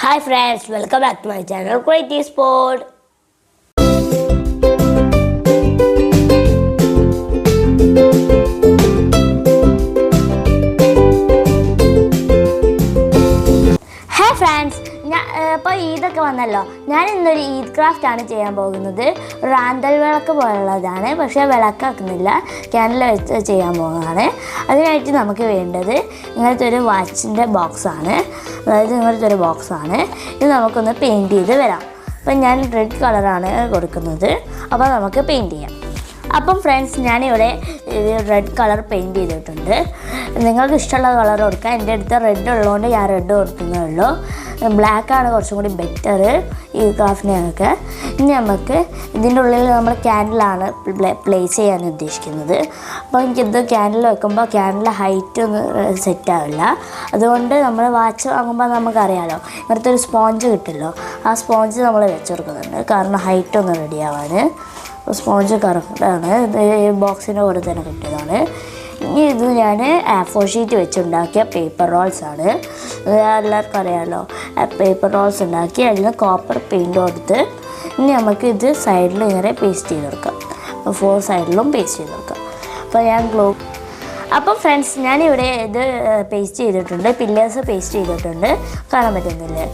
Hi friends, welcome back to my channel Creative Sport. Hi friends, ഇപ്പോൾ ഈദൊക്കെ വന്നല്ലോ. ഞാൻ ഇന്നൊരു ഈദ് ക്രാഫ്റ്റ് ആണ് ചെയ്യാൻ പോകുന്നത്. റാന്തൽ വിളക്ക് പോലുള്ളതാണ്, പക്ഷേ വിളക്കാക്കുന്നില്ല, ക്യാൻഡിൽ വെച്ച് ചെയ്യാൻ പോകുന്നതാണ്. അതിനായിട്ട് നമുക്ക് വേണ്ടത് ഇങ്ങനത്തെ ഒരു വാച്ചിൻ്റെ ബോക്സാണ്. അതായത് ഇങ്ങനത്തെ ഒരു ബോക്സാണ്. ഇത് നമുക്കൊന്ന് പെയിൻറ്റ് ചെയ്ത് വരാം. അപ്പം ഞാൻ റെഡ് കളറാണ് കൊടുക്കുന്നത്. അപ്പോൾ നമുക്ക് പെയിൻറ്റ് ചെയ്യാം. അപ്പം ഫ്രണ്ട്സ്, ഞാനിവിടെ റെഡ് കളർ പെയിൻറ്റ് ചെയ്തിട്ടുണ്ട്. നിങ്ങൾക്ക് ഇഷ്ടമുള്ള കളർ കൊടുക്കാം. എൻ്റെ അടുത്ത് റെഡ് ഉള്ളതുകൊണ്ട് ഞാൻ റെഡ് കൊടുക്കുന്നേ ഉള്ളൂ. ബ്ലാക്കാണ് കുറച്ചും കൂടി ബെറ്റർ ഈ ക്രാഫ്റ്റിനൊക്കെ. ഇനി നമുക്ക് ഇതിൻ്റെ ഉള്ളിൽ നമ്മൾ ക്യാൻഡിലാണ് പ്ലേസ് ചെയ്യാൻ ഉദ്ദേശിക്കുന്നത്. അപ്പോൾ എനിക്കിത് ക്യാൻഡിൽ വെക്കുമ്പോൾ ക്യാൻഡിൽ ഹൈറ്റ് ഒന്നും സെറ്റാവില്ല. അതുകൊണ്ട് നമ്മൾ വാച്ച് വാങ്ങുമ്പോൾ നമുക്കറിയാമല്ലോ, ഇങ്ങനത്തെ ഒരു സ്പോഞ്ച് കിട്ടുമല്ലോ, ആ സ്പോഞ്ച് നമ്മൾ വെച്ച് കൊടുക്കുന്നുണ്ട്. കാരണം ഹൈറ്റ് ഒന്ന് റെഡി ആവാൻ. സ്പോഞ്ച് കറക്റ്റാണ്. ഈ ബോക്സിൻ്റെ കൂടെ തന്നെ കിട്ടിയതാണ്. ഇനി ഇത് ഞാൻ A4 ഷീറ്റ് വെച്ചുണ്ടാക്കിയ പേപ്പർ റോൾസാണ്. എല്ലാവർക്കും അറിയാമല്ലോ, പേപ്പർ റോൾസ് ഉണ്ടാക്കി അതിന് കോപ്പർ പെയിൻറ്റ് കൊടുത്ത് ഇനി നമുക്ക് ഇത് സൈഡിൽ ഇങ്ങനെ പേസ്റ്റ് ചെയ്ത് കൊടുക്കാം. 4 സൈഡിലും പേസ്റ്റ് ചെയ്ത് കൊടുക്കാം. അപ്പോൾ ഞാൻ അപ്പോൾ ഫ്രണ്ട്സ്, ഞാനിവിടെ ഇത് പേസ്റ്റ് ചെയ്തിട്ടുണ്ട്. പില്ലേഴ്സ് പേസ്റ്റ് ചെയ്തിട്ടുണ്ട്, കാണാൻ പറ്റുന്നില്ലേ?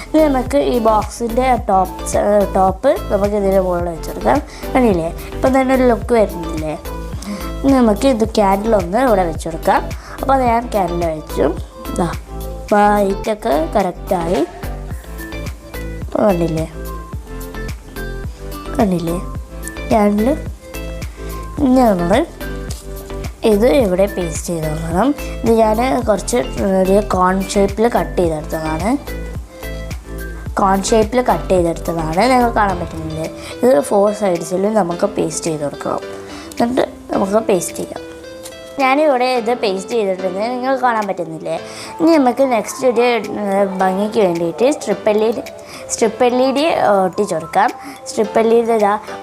ഇനി നമുക്ക് ഈ ബോക്സിൻ്റെ ടോപ്പ് നമുക്ക് ഇതിൻ്റെ മുകളിൽ വെച്ചെടുക്കാം. കണ്ടില്ലേ, ഇപ്പം തന്നെ ഒരു ലുക്ക് വരുന്നില്ലേ? ഇനി നമുക്ക് ഇത് ക്യാൻഡിലൊന്ന് ഇവിടെ വെച്ചെടുക്കാം. അപ്പോൾ അത് ഞാൻ ക്യാൻഡിൽ വെച്ചു. വൈറ്റൊക്കെ കറക്റ്റായി. കണ്ടില്ലേ ക്യാൻഡിൽ. ഇനി നമ്മൾ ഇത് ഇവിടെ പേസ്റ്റ് ചെയ്ത് നോക്കണം. ഇത് ഞാൻ കുറച്ച് ഒരു കോൺ ഷേപ്പിൽ കട്ട് ചെയ്തെടുത്തതാണ്. നിങ്ങൾക്ക് കാണാൻ പറ്റുന്നില്ലേ? ഇത് 4 സൈഡ്സിലും നമുക്ക് പേസ്റ്റ് ചെയ്ത് കൊടുക്കണം. എന്നിട്ട് നമുക്ക് പേസ്റ്റ് ചെയ്യാം. ഞാനിവിടെ ഇത് പേസ്റ്റ് ചെയ്തിട്ടുണ്ട്, നിങ്ങൾക്ക് കാണാൻ പറ്റുന്നില്ലേ? ഇനി നമുക്ക് നെക്സ്റ്റ് ഒരു ഭംഗിക്ക് വേണ്ടിയിട്ട് സ്ട്രിപ്പ് എൽ ഇ ഡി ഒട്ടിച്ച് കൊടുക്കാം. സ്ട്രിപ്പ് എൽ ഇ ഡി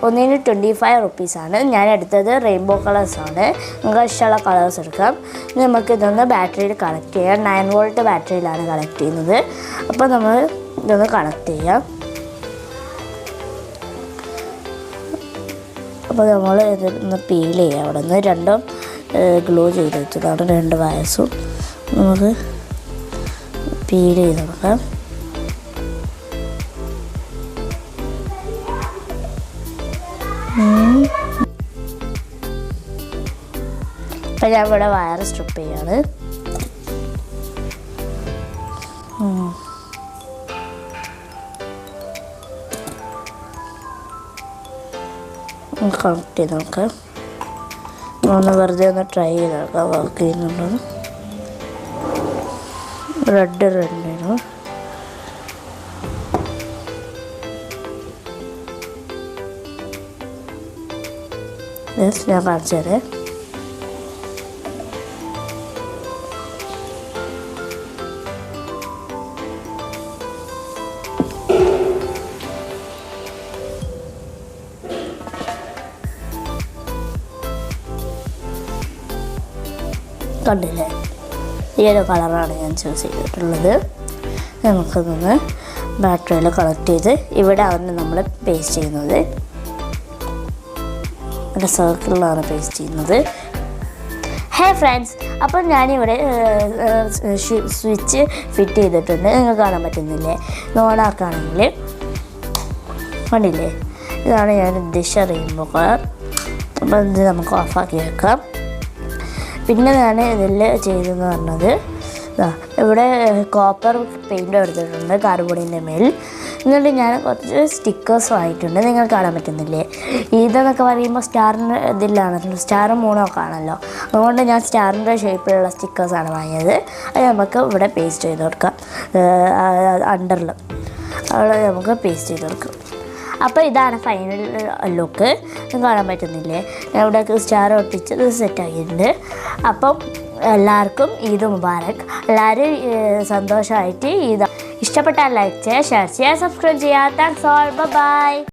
ഒന്നിന് 25 റുപ്പീസാണ്. ഞാൻ എടുത്തത് റെയിൻബോ കളേഴ്സാണ്. നിങ്ങൾക്ക് ഇഷ്ടമുള്ള കളേഴ്സ് എടുക്കാം. ഇനി നമുക്കിതൊന്ന് ബാറ്ററിയിൽ കണക്ട് ചെയ്യാം. 9 വോൾട്ട് ബാറ്ററിയിലാണ് കണക്ട് ചെയ്യുന്നത്. അപ്പോൾ നമ്മൾ ഇതൊന്ന് കണക്ട് ചെയ്യാം. അപ്പോൾ നമ്മൾ ഇതൊന്ന് പീൽ ചെയ്യാം. അവിടെ നിന്ന് രണ്ടും ഗ്ലൂ ചെയ്ത് വെച്ചതാണ്, 2 വയസ്സും. നമുക്ക് പീൽ ചെയ്ത് നോക്കാം. അപ്പം ഞാൻ ഇവിടെ വയർ സ്ട്രിപ്പ് ചെയ്യാണ്. കണക്ട് ചെയ്ത് നോക്കാം. ഒന്ന് വെറുതെ ഒന്ന് ട്രൈ ചെയ്ത് നോക്കാം വർക്ക് ചെയ്യുന്നുണ്ടോ. റെഡിനു ഞാൻ കാണിച്ചു തരാം. കണ്ടില്ലേ, ഈ ഒരു കളറാണ് ഞാൻ ചൂസ് ചെയ്തിട്ടുള്ളത്. നമുക്കതൊന്ന് ബാറ്ററിയിൽ കണക്ട് ചെയ്ത് ഇവിടെ ആണ് നമ്മൾ പേസ്റ്റ് ചെയ്യുന്നത്. ഇവിടെ സർക്കിളിലാണ് പേസ്റ്റ് ചെയ്യുന്നത്. ഹേ ഫ്രണ്ട്സ്, അപ്പം ഞാനിവിടെ സ്വിച്ച് ഫിറ്റ് ചെയ്തിട്ടുണ്ട്. നിങ്ങൾക്ക് കാണാൻ പറ്റുന്നില്ലേ? ഓണാക്കുകയാണെങ്കിൽ കണ്ടില്ലേ, ഇതാണ് ഞാൻ ഉദ്ദേശിച്ച റെയിൻബോ കളർ. അപ്പം ഇത് നമുക്ക് ഓഫാക്കി വെക്കാം. പിന്നെ ഞാൻ ഇതിൽ ചെയ്തതെന്ന് പറഞ്ഞത്, ഇവിടെ കോപ്പർ പെയിൻ്റ് എടുത്തിട്ടുണ്ട് കാർബോർഡിൻ്റെ മേൽ. എന്നിട്ട് ഞാൻ കുറച്ച് സ്റ്റിക്കേഴ്സ് വാങ്ങിയിട്ടുണ്ട്. നിങ്ങൾക്ക് കാണാൻ പറ്റുന്നില്ലേ? ഇതെന്നൊക്കെ പറയുമ്പോൾ സ്റ്റാറിൻ്റെ ഇതിലാണല്ലോ, സ്റ്റാറും മൂണൊക്കെ ആണല്ലോ. അതുകൊണ്ട് ഞാൻ സ്റ്റാറിൻ്റെ ഷേപ്പിലുള്ള സ്റ്റിക്കേഴ്സാണ് വാങ്ങിയത്. അത് നമുക്ക് ഇവിടെ പേസ്റ്റ് ചെയ്ത് കൊടുക്കാം. അണ്ടറിൽ അവിടെ നമുക്ക് പേസ്റ്റ് ചെയ്ത് കൊടുക്കാം. അപ്പോൾ ഇതാണ് ഫൈനൽ ലുക്ക്. കാണാൻ പറ്റുന്നില്ലേ? ഇവിടെ സ്റ്റാർ ഒട്ടിച്ചത് സെറ്റാക്കിയിട്ടുണ്ട്. അപ്പം എല്ലാവർക്കും ഈദ് മുബാറക്. എല്ലാവരും സന്തോഷമായിട്ട് ഈദ്. ഇഷ്ടപ്പെട്ടാൽ ലൈക്ക് ചെയ്യുക, ഷെയർ ചെയ്യുക, സബ്സ്ക്രൈബ് ചെയ്യുക. Thanks all, by.